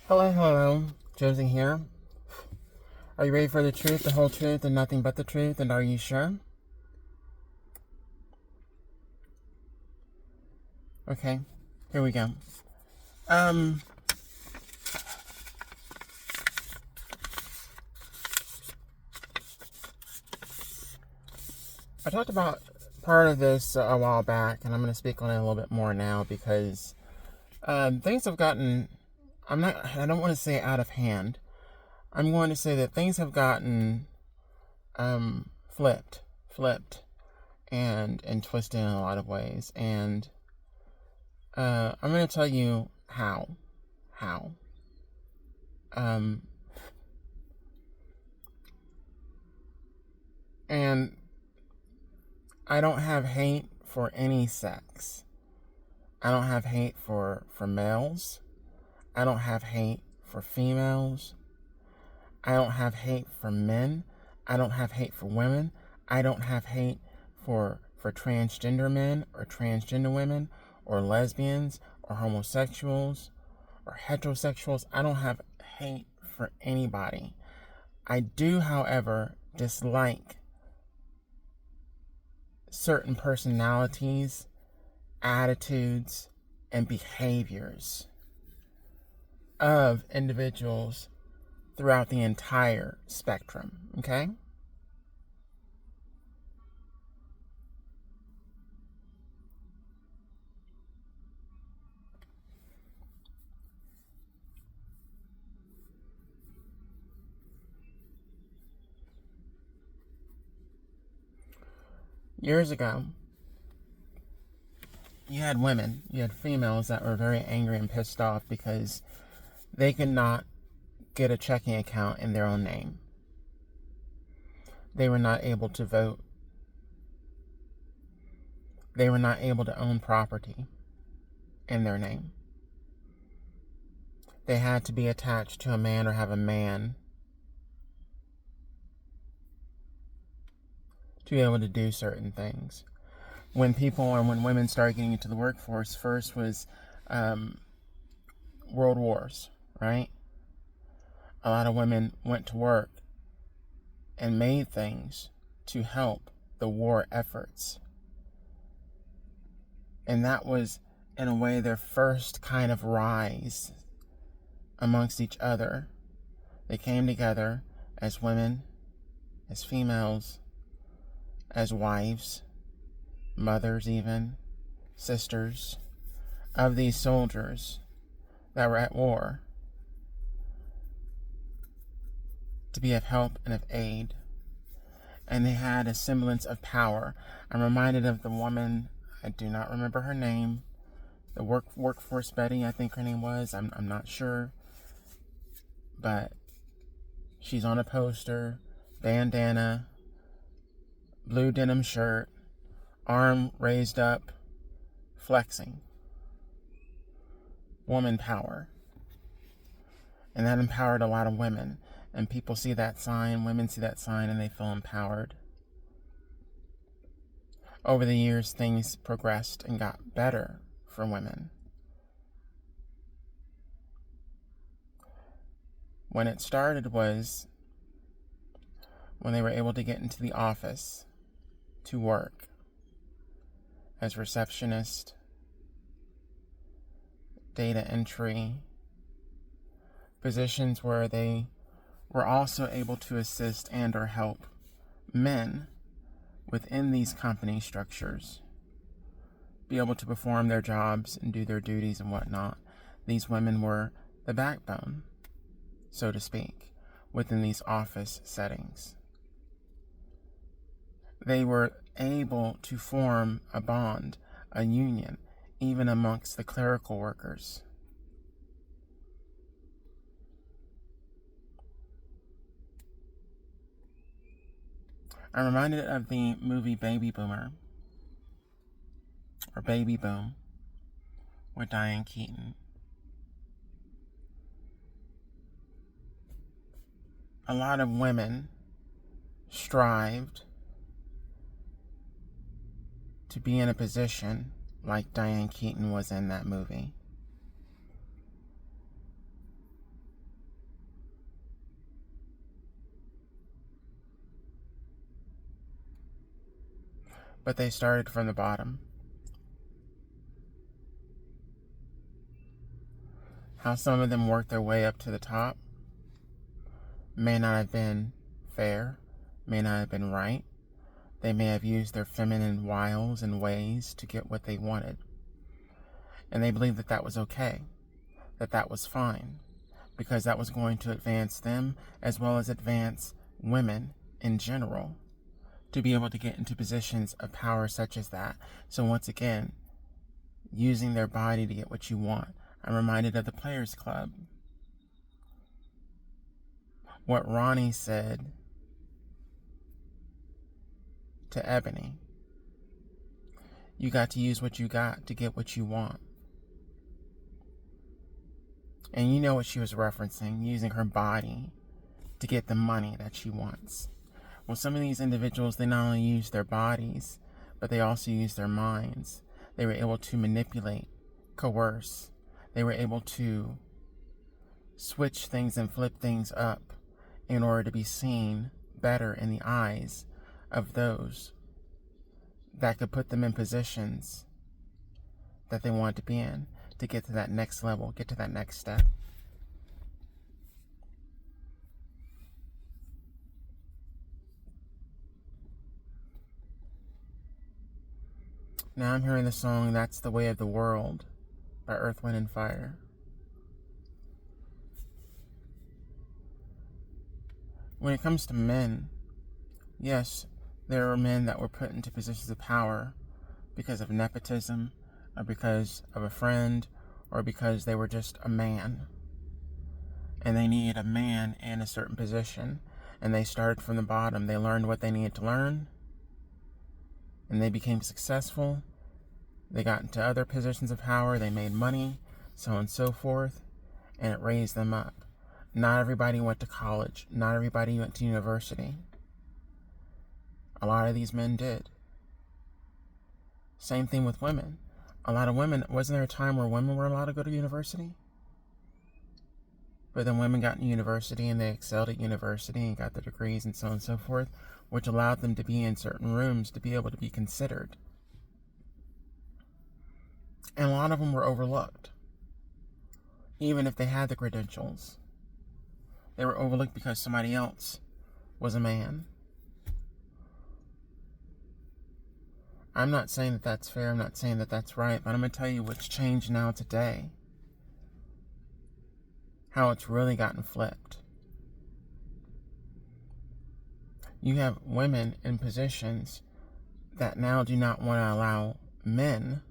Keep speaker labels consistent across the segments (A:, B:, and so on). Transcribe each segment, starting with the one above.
A: Hello, hello. Josie here. Are you ready for the truth, the whole truth, and nothing but the truth? And are you sure? Okay, here we go. Um, I talked about part of this a while back, and I'm going to speak on it a little bit more now because things have gotten. I don't want to say out of hand. I'm going to say that things have gotten flipped, and twisted in a lot of ways. And I'm going to tell you how. How. Um, and I don't have hate for any sex. I don't have hate for males. I don't have hate for females. I don't have hate for men. I don't have hate for women. I don't have hate for transgender men or transgender women or lesbians or homosexuals or heterosexuals. I don't have hate for anybody. I do, however, dislike certain personalities, attitudes, and behaviors of individuals throughout the entire spectrum, okay? Years ago, you had females that were very angry and pissed off because they could not get a checking account in their own name. They were not able to vote. They were not able to own property in their name. They had to be attached to a man or have a man to be able to do certain things. When women started getting into the workforce, first was world wars, right? A lot of women went to work and made things to help the war efforts. And that was, in a way, their first kind of rise amongst each other. They came together as women, as females, as wives, mothers even, sisters of these soldiers that were at war, to be of help and of aid. And they had a semblance of power. I'm reminded of the woman, I do not remember her name, the workforce Betty, I think her name was. I'm not sure. But she's on a poster, bandana, blue denim shirt, arm raised up, flexing. Woman power. And that empowered a lot of women. And people see that sign, women see that sign, and they feel empowered. Over the years, things progressed and got better for women. When it started was when they were able to get into the office to work as receptionist, data entry, positions where they were also able to assist and or help men within these company structures be able to perform their jobs and do their duties and whatnot. These women were the backbone, so to speak, within these office settings. They were able to form a bond, a union, even amongst the clerical workers. I'm reminded of the movie Baby Boomer, or Baby Boom, with Diane Keaton. A lot of women strived to be in a position like Diane Keaton was in that movie. but they started from the bottom. How some of them worked their way up to the top may not have been fair, may not have been right. They may have used their feminine wiles and ways to get what they wanted. And they believed that that was okay, that that was fine, because that was going to advance them as well as advance women in general to be able to get into positions of power such as that. So once again, using their body to get what you want. I'm reminded of the Players Club. What Ronnie said to Ebony. You got to use what you got to get what you want. And you know what she was referencing, using her body to get the money that she wants. Well, some of these individuals, they not only use their bodies, but they also use their minds. They were able to manipulate, coerce. They were able to switch things and flip things up in order to be seen better in the eyes of those that could put them in positions that they wanted to be in to get to that next level, get to that next step. Now I'm hearing the song That's the Way of the World by Earth, Wind, and Fire. When it comes to men, yes, there are men that were put into positions of power because of nepotism, or because of a friend, or because they were just a man. And they needed a man in a certain position. And they started from the bottom. They learned what they needed to learn. And they became successful. They got into other positions of power. They made money, so on and so forth. And it raised them up. Not everybody went to college. Not everybody went to university. A lot of these men did. Same thing with women. A lot of women, wasn't there a time where women were allowed to go to university? But then women got into university and they excelled at university and got their degrees and so on and so forth, which allowed them to be in certain rooms to be able to be considered. And a lot of them were overlooked. Even if they had the credentials, they were overlooked because somebody else was a man. I'm not saying that that's fair, I'm not saying that that's right, but I'm going to tell you what's changed now today. How it's really gotten flipped. You have women in positions that now do not want to allow men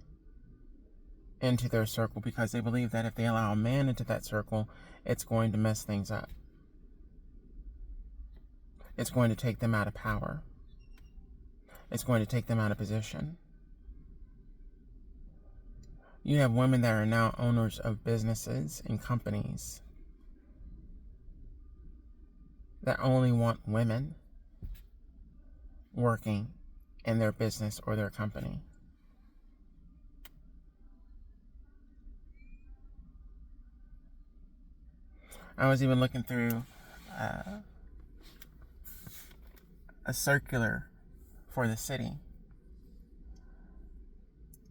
A: into their circle because they believe that if they allow a man into that circle, it's going to mess things up. It's going to take them out of power. It's going to take them out of position. You have women that are now owners of businesses and companies that only want women working in their business or their company. I was even looking through a circular for the city.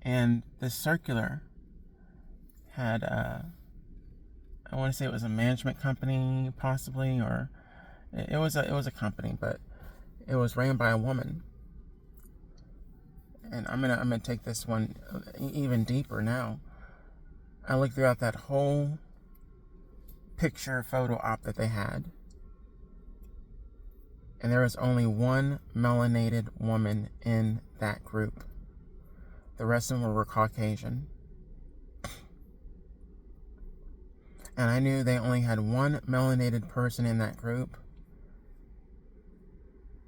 A: And the circular had, I want to say it was a management company, possibly, or it was a company, but it was ran by a woman. And I'm gonna take this one even deeper now. I looked throughout that whole picture photo op that they had, and there was only one melanated woman in that group. The rest of them were Caucasian. And I knew they only had one melanated person in that group,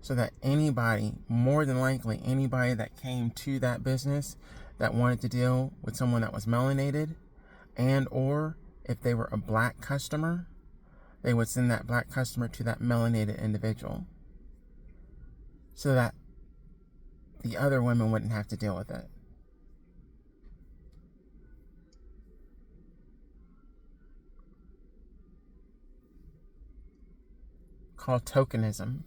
A: so that anybody, more than likely anybody that came to that business that wanted to deal with someone that was melanated, and or if they were a black customer, they would send that black customer to that melanated individual so that the other women wouldn't have to deal with it. Called tokenism.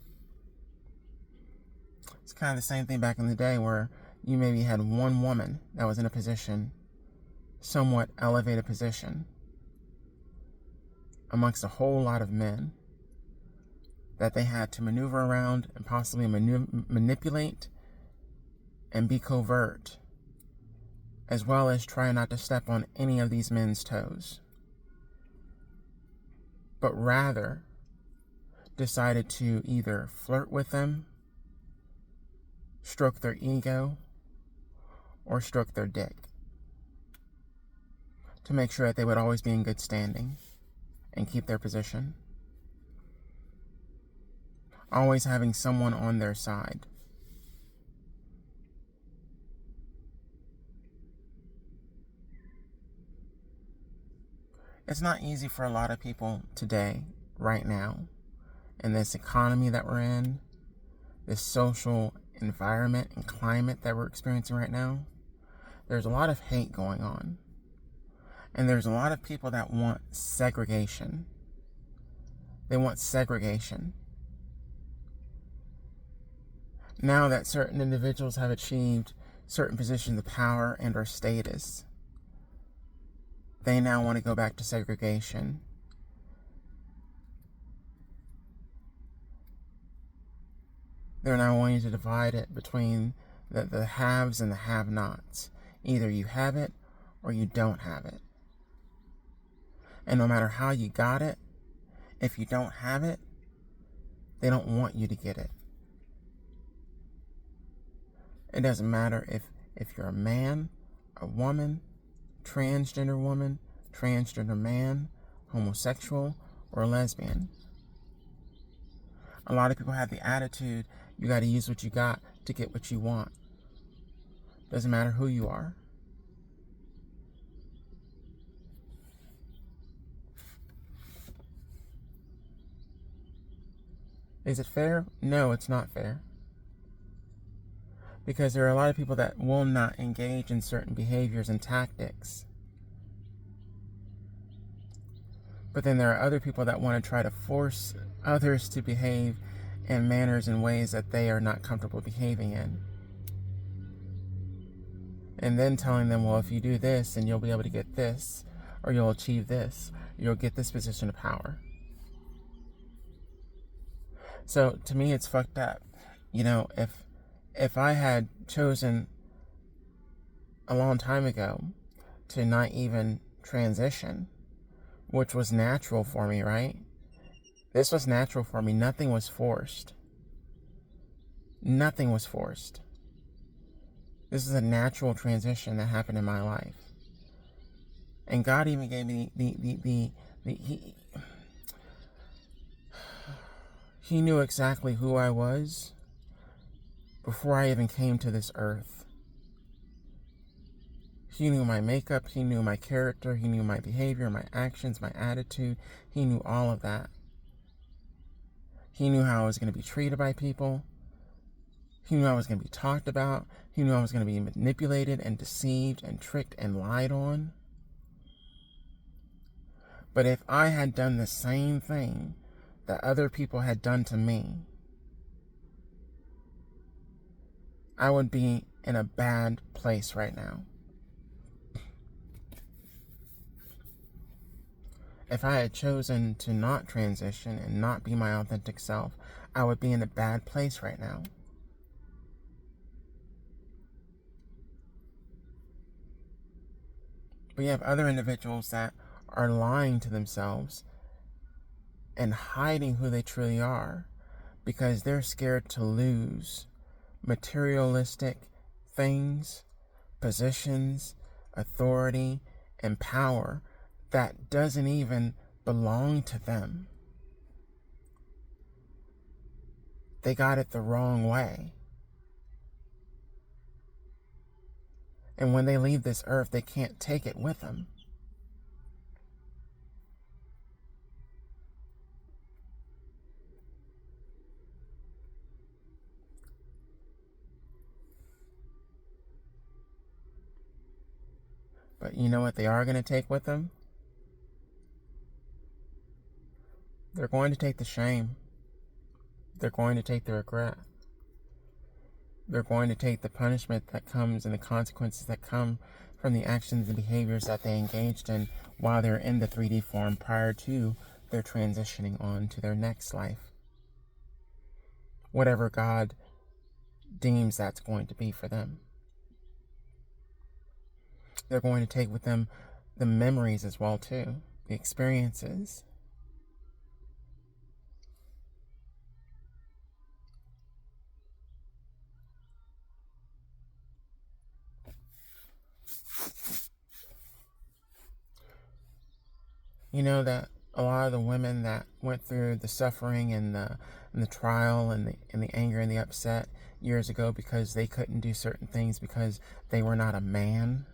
A: It's kind of the same thing back in the day where you maybe had one woman that was in a position, somewhat elevated position, amongst a whole lot of men that they had to maneuver around and possibly manipulate and be covert, as well as try not to step on any of these men's toes, but rather decided to either flirt with them, stroke their ego, or stroke their dick to make sure that they would always be in good standing and keep their position. Always having someone on their side. It's not easy for a lot of people today, right now, in this economy that we're in, this social environment and climate that we're experiencing right now. There's a lot of hate going on. And there's a lot of people that want segregation. They want segregation. Now that certain individuals have achieved certain positions of power and or status, they now want to go back to segregation. They're now wanting to divide it between the haves and the have-nots. Either you have it or you don't have it. And no matter how you got it, if you don't have it, they don't want you to get it. It doesn't matter if you're a man, a woman, transgender woman, transgender man, homosexual, or lesbian. A lot of people have the attitude, you got to use what you got to get what you want. Doesn't matter who you are. Is it fair? No, it's not fair. Because there are a lot of people that will not engage in certain behaviors and tactics. But then there are other people that want to try to force others to behave in manners and ways that they are not comfortable behaving in. And then telling them, well, if you do this, then you'll be able to get this, or you'll achieve this, you'll get this position of power. So to me, it's fucked up. You know, if I had chosen a long time ago to not even transition, which was natural for me, right? This was natural for me. Nothing was forced. Nothing was forced. This is a natural transition that happened in my life. And God even gave me He knew exactly who I was before I even came to this earth. He knew my makeup, He knew my character, He knew my behavior, my actions, my attitude. He knew all of that. He knew how I was going to be treated by people. He knew I was going to be talked about. He knew I was going to be manipulated and deceived and tricked and lied on. But if I had done the same thing that other people had done to me, I would be in a bad place right now. If I had chosen to not transition and not be my authentic self, I would be in a bad place right now. But you have other individuals that are lying to themselves and hiding who they truly are because they're scared to lose materialistic things, positions, authority, and power that doesn't even belong to them. They got it the wrong way. And when they leave this earth, they can't take it with them. But you know what they are going to take with them? They're going to take the shame. They're going to take the regret. They're going to take the punishment that comes and the consequences that come from the actions and behaviors that they engaged in while they're in the 3D form prior to their transitioning on to their next life. Whatever God deems that's going to be for them. They're going to take with them the memories as well too, the experiences. You know that a lot of the women that went through the suffering and the trial and the anger and the upset years ago because they couldn't do certain things because they were not a man,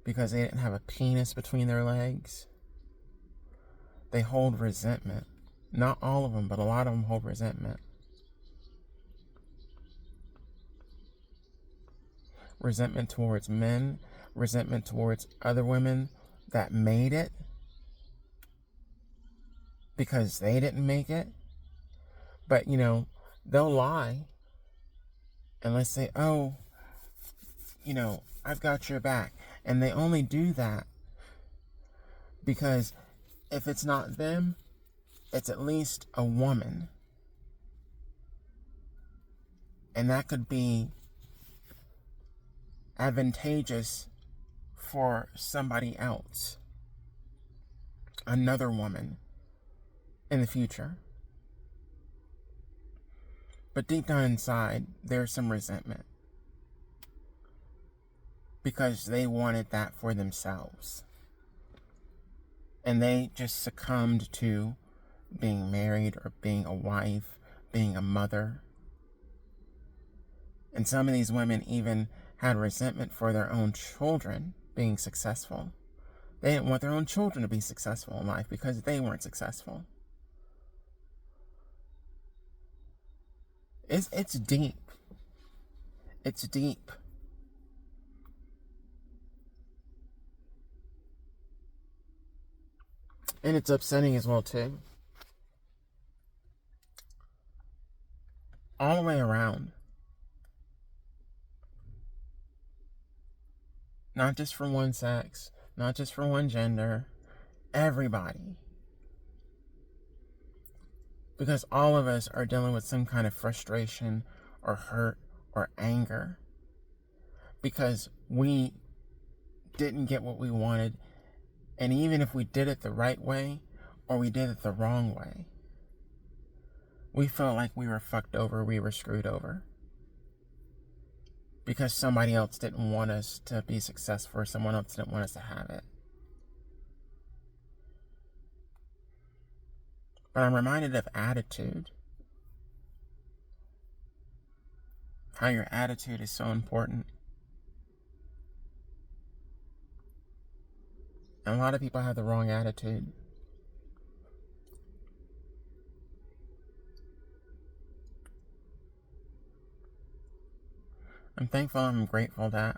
A: because they didn't have a penis between their legs, they hold resentment. Not all of them, but a lot of them hold resentment. Resentment towards men, resentment towards other women that made it because they didn't make it. But, you know, they'll lie and let's say, oh, you know, I've got your back. And they only do that because if it's not them, it's at least a woman. And that could be advantageous for somebody else, another woman in the future. But deep down inside, there's some resentment because they wanted that for themselves. And they just succumbed to being married or being a wife, being a mother. And some of these women even had resentment for their own children being successful. They didn't want their own children to be successful in life because they weren't successful. It's deep. It's deep. And it's upsetting as well too. All the way around. Not just for one sex, not just for one gender, everybody. Because all of us are dealing with some kind of frustration or hurt or anger. Because we didn't get what we wanted. And even if we did it the right way or we did it the wrong way, we felt like we were fucked over, we were screwed over. Because somebody else didn't want us to be successful or someone else didn't want us to have it. But I'm reminded of attitude. How your attitude is so important. And a lot of people have the wrong attitude. I'm thankful and I'm grateful that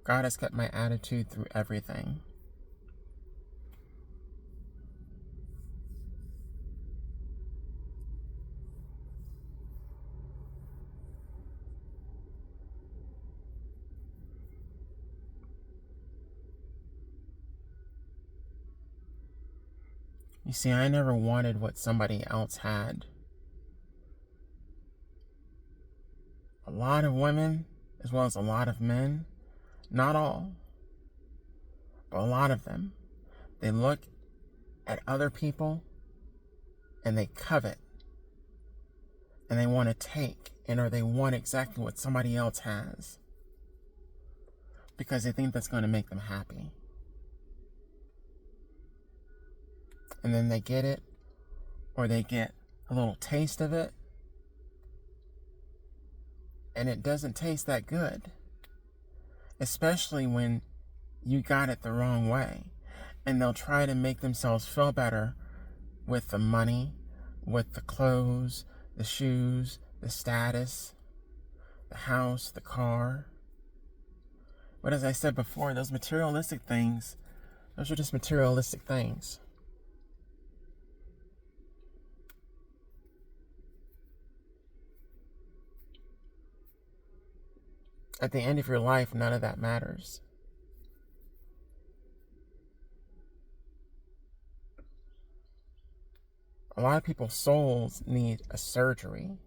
A: God has kept my attitude through everything. You see, I never wanted what somebody else had. A lot of women, as well as a lot of men, not all, but a lot of them, they look at other people and they covet and they want to take or they want exactly what somebody else has because they think that's going to make them happy. And then they get it, or they get a little taste of it, and it doesn't taste that good, especially when you got it the wrong way. And they'll try to make themselves feel better with the money, with the clothes, the shoes, the status, the house, the car. But as I said before, those materialistic things, those are just materialistic things. At the end of your life, none of that matters. A lot of people's souls need a surgery.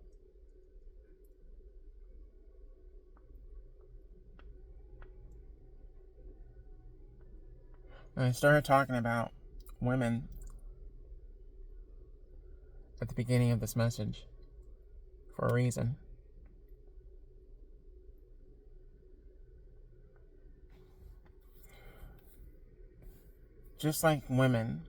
A: And I started talking about women at the beginning of this message for a reason. Just like women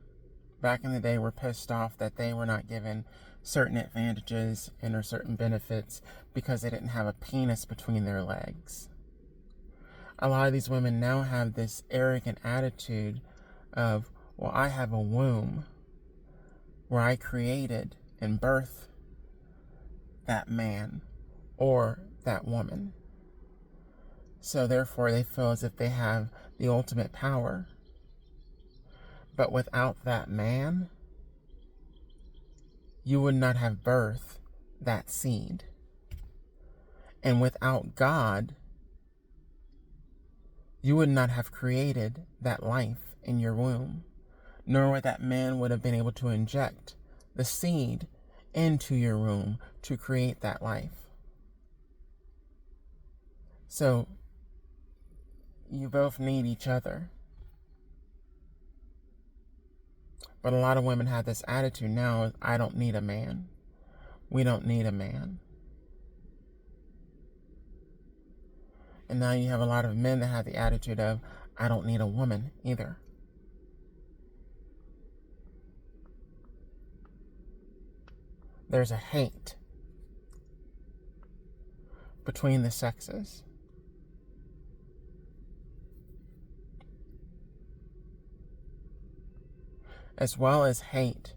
A: back in the day were pissed off that they were not given certain advantages and or certain benefits because they didn't have a penis between their legs. A lot of these women now have this arrogant attitude of, well, I have a womb where I created and birthed that man or that woman. So therefore they feel as if they have the ultimate power. But without that man, you would not have birthed that seed. And without God, you would not have created that life in your womb, nor would that man would have been able to inject the seed into your womb to create that life. So, you both need each other. But a lot of women have this attitude now, I don't need a man. We don't need a man. And now you have a lot of men that have the attitude of, I don't need a woman either. There's a hate between the sexes. As well as hate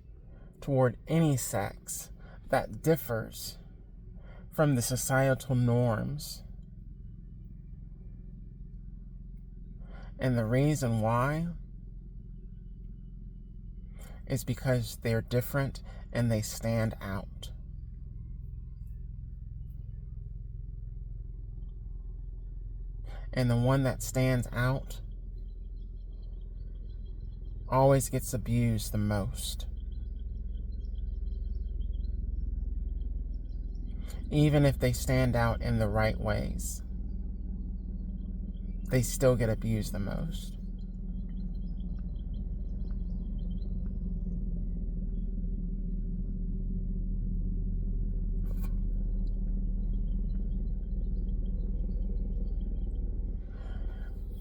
A: toward any sex that differs from the societal norms. And the reason why is because they're different and they stand out. And the one that stands out always gets abused the most. Even if they stand out in the right ways, they still get abused the most.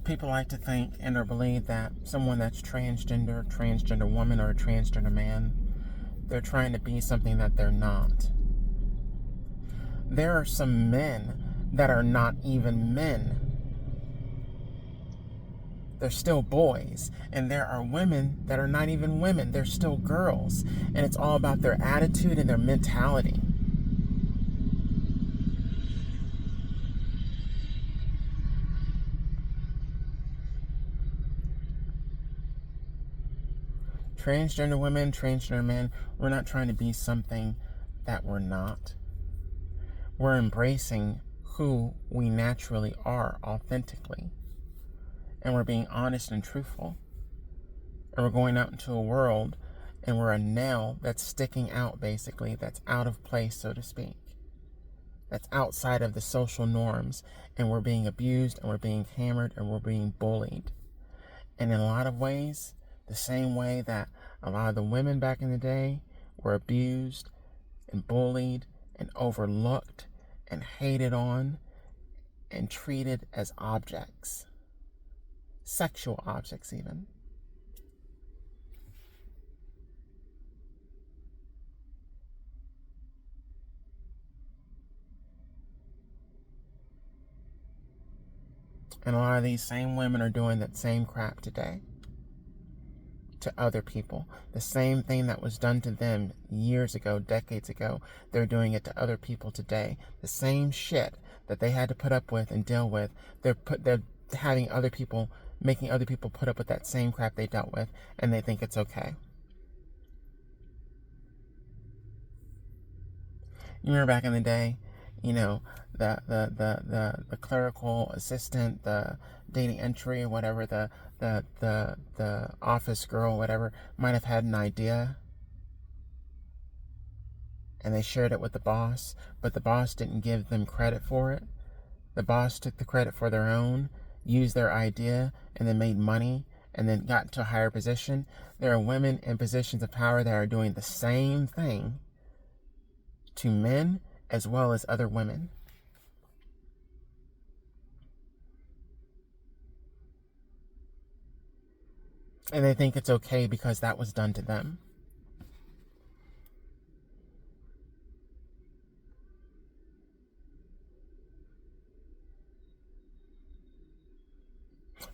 A: People like to think and or believe that someone that's transgender woman or a transgender man, they're trying to be something that they're not. There are some men that are not even men. They're still boys. And there are women that are not even women. They're still girls. And it's all about their attitude and their mentality. Transgender women, transgender men, we're not trying to be something that we're not. We're embracing who we naturally are authentically. And we're being honest and truthful. And we're going out into a world and we're a nail that's sticking out, basically, that's out of place, so to speak. That's outside of the social norms. And we're being abused and we're being hammered and we're being bullied. And in a lot of ways, the same way that a lot of the women back in the day were abused and bullied and overlooked and hated on and treated as objects. Sexual objects even. And a lot of these same women are doing that same crap today to other people. The same thing that was done to them years ago, decades ago, they're doing it to other people today. The same shit that they had to put up with and deal with, they're having other people, making other people put up with that same crap they dealt with, and they think it's okay. You remember back in the day, you know, the clerical assistant, the data entry, or whatever, the office girl, whatever, might have had an idea and they shared it with the boss, but the boss didn't give them credit for it. The boss took the credit for their own, used their idea, and then made money, and then got to a higher position. There are women in positions of power that are doing the same thing to men as well as other women. And they think it's okay because that was done to them.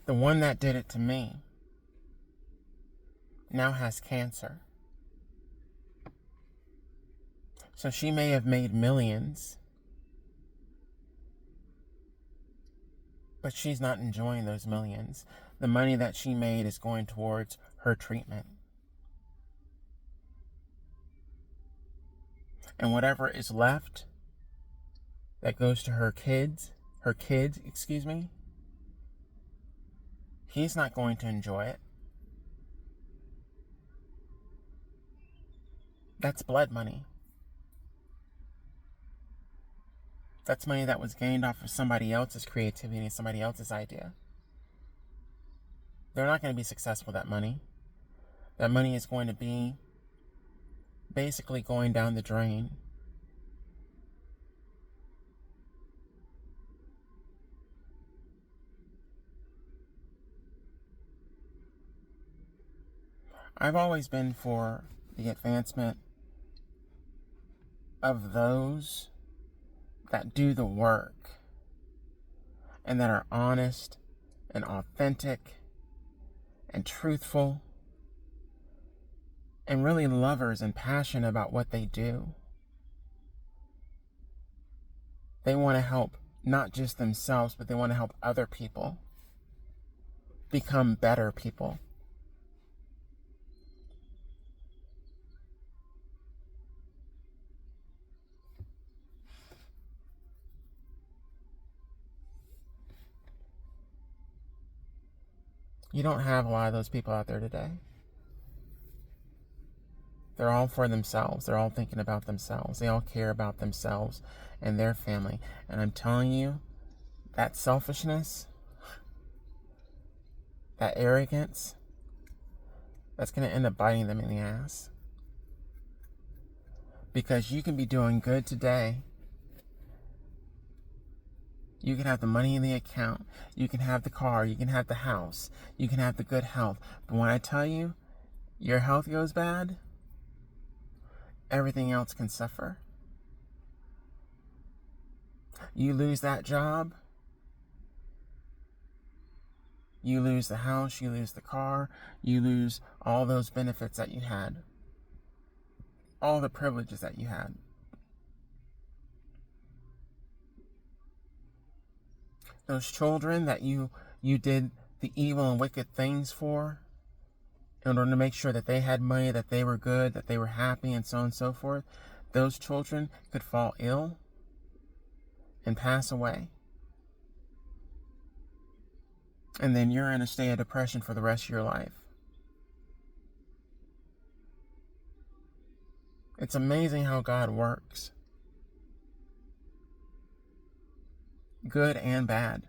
A: The one that did it to me now has cancer. So she may have made millions, but she's not enjoying those millions. The money that she made is going towards her treatment. And whatever is left that goes to her kids, he's not going to enjoy it. That's blood money. That's money that was gained off of somebody else's creativity and somebody else's idea. They're not going to be successful with that money. That money is going to be basically going down the drain. I've always been for the advancement of those that do the work and that are honest and authentic and truthful and really lovers and passionate about what they do. They want to help not just themselves, but they want to help other people become better people. You don't have a lot of those people out there today. They're all for themselves. They're all thinking about themselves. They all care about themselves and their family. And I'm telling you, that selfishness, that arrogance, that's going to end up biting them in the ass. Because you can be doing good today. You can have the money in the account. You can have the car. You can have the house. You can have the good health. But when I tell you your health goes bad, everything else can suffer. You lose that job. You lose the house. You lose the car. You lose all those benefits that you had. All the privileges that you had. Those children that you did the evil and wicked things for in order to make sure that they had money, that they were good, that they were happy, and so on and so forth, those children could fall ill and pass away. And then you're in a state of depression for the rest of your life. It's amazing how God works. Good and bad.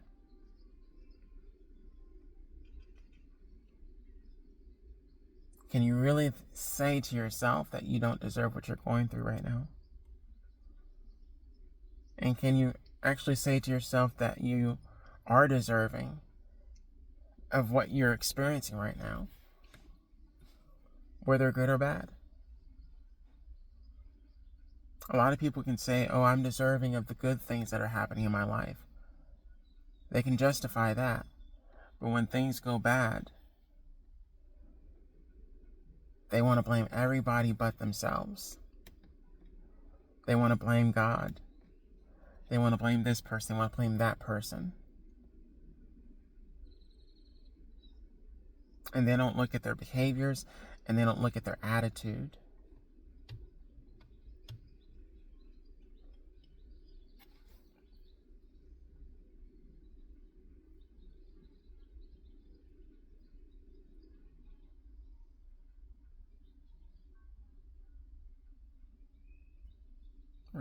A: Can you really say to yourself that you don't deserve what you're going through right now? And can you actually say to yourself that you are deserving of what you're experiencing right now, whether good or bad? A lot of people can say, oh, I'm deserving of the good things that are happening in my life. They can justify that. But when things go bad, they want to blame everybody but themselves. They want to blame God. They want to blame this person. They want to blame that person. And they don't look at their behaviors, and they don't look at their attitude.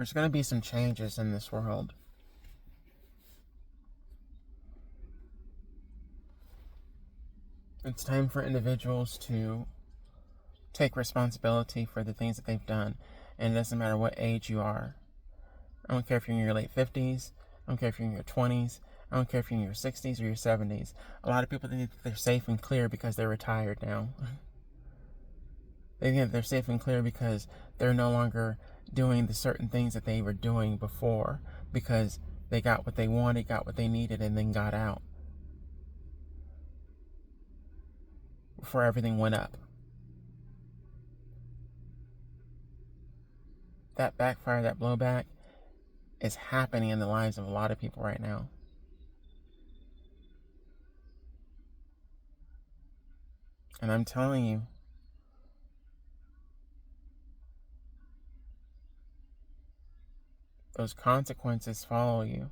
A: There's going to be some changes in this world. It's time for individuals to take responsibility for the things that they've done. And it doesn't matter what age you are. I don't care if you're in your late 50s. I don't care if you're in your 20s. I don't care if you're in your 60s or your 70s. A lot of people think that they're safe and clear because they're retired now. They think that they're safe and clear because they're no longer doing the certain things that they were doing before because they got what they wanted, got what they needed, and then got out before everything went up. That backfire, that blowback is happening in the lives of a lot of people right now. And I'm telling you, those consequences follow you.